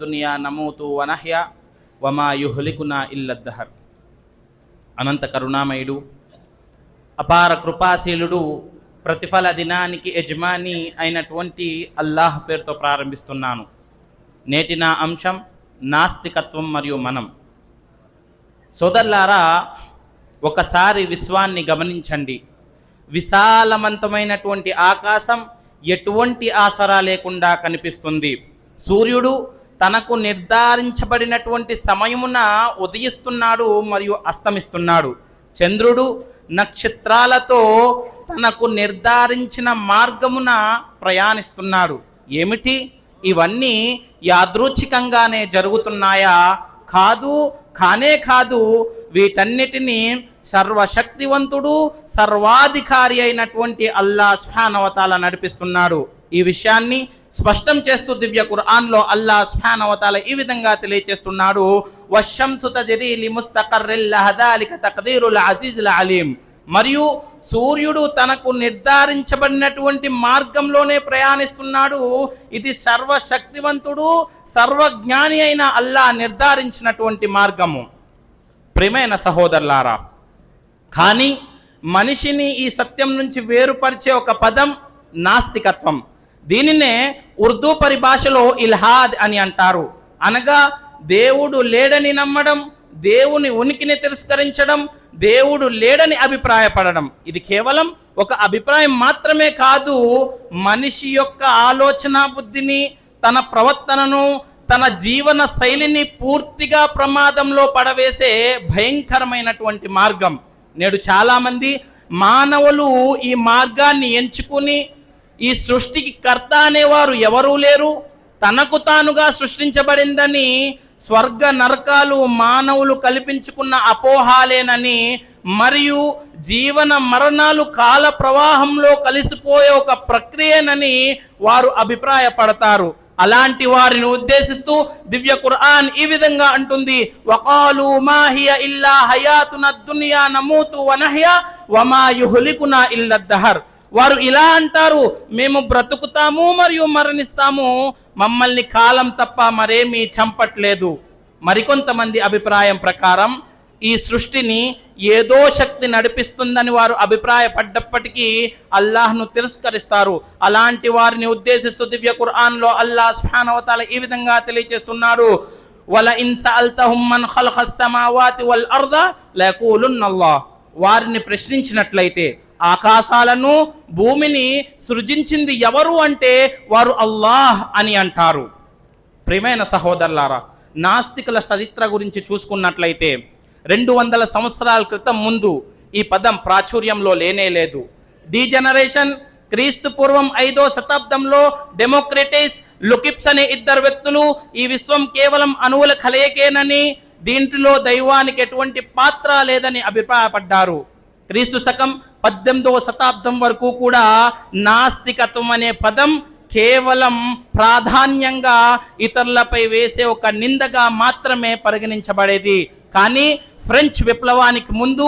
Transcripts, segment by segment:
దునియా నమూతు వనహ్యా వమా యుహ్లికునా ఇల్లద్దహర్. అనంత కరుణామయుడు, అపార కృపాశీలుడు, ప్రతిఫల దినానికి యజమాని అయినటువంటి అల్లాహ్ పేరుతో ప్రారంభిస్తున్నాను. నేటి నా అంశం నాస్తికత్వం మరియు మనం. సోదరులారా, ఒకసారి విశ్వాన్ని గమనించండి. విశాలవంతమైనటువంటి ఆకాశం ఎటువంటి ఆసరా లేకుండా కనిపిస్తుంది. సూర్యుడు తనకు నిర్ధారించబడినటువంటి సమయమున ఉదయిస్తున్నాడు మరియు అస్తమిస్తున్నాడు. చంద్రుడు నక్షత్రాలతో తనకు నిర్ధారించిన మార్గమున ప్రయాణిస్తున్నాడు. ఏమిటి ఇవన్నీ యాదృచ్ఛికంగానే జరుగుతున్నాయా? కాదు, కానే కాదు. వీటన్నిటినీ సర్వశక్తివంతుడు, సర్వాధికారి అయినటువంటి అల్లాహ్ సుబ్హానహు వ తఆలా నడిపిస్తున్నాడు. ఈ విషయాన్ని స్పష్టం చేస్తూ దివ్య ఖురాన్లో అల్లాహ్ సుబ్హానహు వ తఆలా ఈ విధంగా తెలియజేస్తున్నాడు, వశ్శంసు తజ్రీ లిముస్తఖర్రిన్ లహా ذلك తక్దీరుల్ అజీజుల్ అలీం. మరియు సూర్యుడు తనకు నిర్ధారించబడినటువంటి మార్గంలోనే ప్రయాణిస్తున్నాడు. ఇది సర్వశక్తివంతుడు, సర్వజ్ఞాని అయిన అల్లాహ్ నిర్ధారించినటువంటి మార్గము. ప్రియమైన సహోదరులారా, కానీ మనిషిని ఈ సత్యం నుంచి వేరుపరిచే ఒక పదం నాస్తికత్వం. దీనినే ఉర్దూ పరిభాషలో ఇల్హాద్ అని అంటారు. అనగా దేవుడు లేడని నమ్మడం, దేవుని ఉనికిని తిరస్కరించడం, దేవుడు లేడని అభిప్రాయపడడం. ఇది కేవలం ఒక అభిప్రాయం మాత్రమే కాదు, మనిషి యొక్క ఆలోచన బుద్ధిని, తన ప్రవర్తనను, తన జీవన శైలిని పూర్తిగా ప్రమాదంలో పడవేసే భయంకరమైనటువంటి మార్గం. నేడు చాలామంది మానవులు ఈ మార్గాన్ని ఎంచుకుని, ఈ సృష్టికి కర్త అనేవారు ఎవరూ లేరు, తనకు తానుగా సృష్టించబడిందని, స్వర్గ నరకాలు మానవులు కల్పించుకున్న అపోహాలేనని, మరియు జీవన మరణాలు కాల ప్రవాహంలో కలిసిపోయే ఒక ప్రక్రియనని వారు అభిప్రాయపడతారు. అలాంటి వారిని ఉద్దేశిస్తూ దివ్య ఖురాన్ ఈ విధంగా అంటుంది, వకాలు మా హియ ఇల్లా హయాతున దునియా నమూతు వనహ్యా వమా యుహ్లికునా ఇల్లద్దహర్. వారు ఇలా అంటారు, మేము బ్రతుకుతాము మరియు మరణిస్తాము, మమ్మల్ని కాలం తప్ప మరేమీ చంపట్లేదు. మరికొంతమంది అభిప్రాయం ప్రకారం ఈ సృష్టిని ఏదో శక్తి నడిపిస్తుందని వారు అభిప్రాయపడ్డప్పటికీ అల్లాహ్ను తిరస్కరిస్తారు. అలాంటి వారిని ఉద్దేశిస్తూ దివ్య ఖురాన్లో అల్లాహ్ సుబ్హానహు వ తఆలా ఈ విధంగా తెలియజేస్తున్నాడు, వల ఇన్ సఅల్తహుం మన్ ఖలఖస్ సమావాతి వల్ అర్ద లయఖూలున్నల్లాహ్. వారిని ప్రశ్నించినట్లయితే ఆకాశాలను భూమిని సృజించింది ఎవరు అంటే వారు అల్లాహ్ అని అంటారు. ప్రియమైన సహోదరులారా, నాస్తికుల చరిత్ర గురించి చూసుకున్నట్లయితే 200 సంవత్సరాల క్రితం ముందు ఈ పదం ప్రాచుర్యంలో లేనే లేదు. డీజనరేషన్ క్రీస్తు పూర్వం 5వ శతాబ్దంలో డెమోక్రటిస్, లుకిప్స్ అనే ఇద్దరు వ్యక్తులు ఈ విశ్వం కేవలం అణువుల కలయికేనని, దీంట్లో దైవానికి ఎటువంటి పాత్ర లేదని అభిప్రాయపడ్డారు. క్రీస్తు శకం 18వ శతాబ్దం వరకు కూడా నాస్తికత్వం అనే పదం కేవలం ప్రాధాన్యంగా ఇతరులపై వేసే ఒక నిందగా మాత్రమే పరిగణించబడేది. కానీ ఫ్రెంచ్ విప్లవానికి ముందు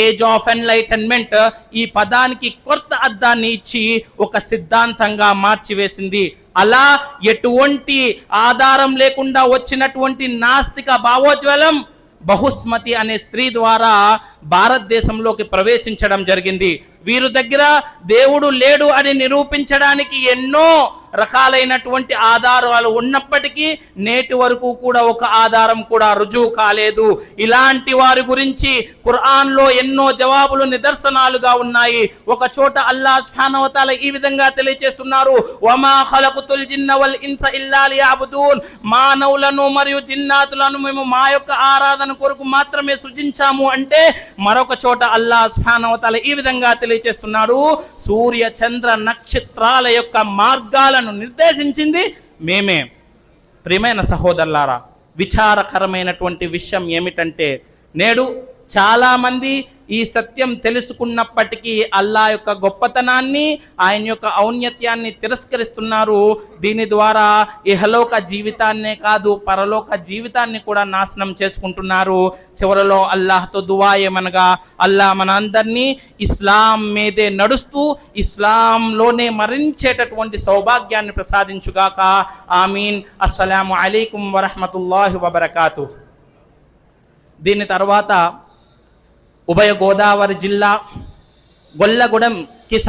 ఏజ్ ఆఫ్ ఎన్లైటన్మెంట్ ఈ పదానికి కొత్త అర్థాన్ని ఇచ్చి ఒక సిద్ధాంతంగా మార్చివేసింది. అలా ఎటువంటి ఆధారం లేకుండా వచ్చినటువంటి నాస్తిక భావోజ్వలం బహుస్మతి అనే స్త్రీ ద్వారా భారతదేశంలోకి ప్రవేశించడం జరిగింది. వీరి దగ్గర దేవుడు లేడు అని నిరూపించడానికి ఎన్నో రకాలైనటువంటి ఆధారాలు ఉన్నప్పటికీ నేటి వరకు కూడా ఒక ఆధారం కూడా రుజువు కాలేదు. ఇలాంటి వారి గురించి ఖురాన్లో ఎన్నో జవాబులు నిదర్శనాలుగా ఉన్నాయి. ఒక చోట అల్లాహ్ సుబ్హానహు వ తఆలా ఈ విధంగా తెలియజేస్తున్నారు, వమా ఖలఖతుల్ జిన్న వల్ ఇన్స ఇల్లా లియఅబుదూన్. మానవులను మరియు జిన్నాతులను మేము మా యొక్క ఆరాధన కొరకు మాత్రమే సృజించాము అంటే, మరొక చోట అల్లాహ్ సుబ్హానహు వ తఆలా ఈ విధంగా తెలియజేస్తున్నాడు, సూర్య చంద్ర నక్షత్రాల యొక్క మార్గాలను నిర్దేశించింది మేమే. ప్రియమైన సహోదరులారా, విచారకరమైనటువంటి విషయం ఏమిటంటే నేడు చాలామంది ఈ సత్యం తెలుసుకున్నప్పటికీ అల్లా యొక్క గొప్పతనాన్ని, ఆయన యొక్క ఔన్నత్యాన్ని తిరస్కరిస్తున్నారు. దీని ద్వారా ఇహలోక జీవితాన్నే కాదు, పరలోక జీవితాన్ని కూడా నాశనం చేసుకుంటున్నారు. చివరలో అల్లాహ్తో దువా ఏమనగా, అల్లాహ్ మన అందరినీ ఇస్లాం మీదే నడుస్తూ ఇస్లాంలోనే మరణించేటటువంటి సౌభాగ్యాన్ని ప్రసాదించుగాక. ఆమీన్. అస్సలాము అలైకుం వరహ్మతుల్లాహి వబరకాతు. దీని తర్వాత ఉభయ గోదావరి జిల్లా గొల్లగూడెంకి సంబంధించి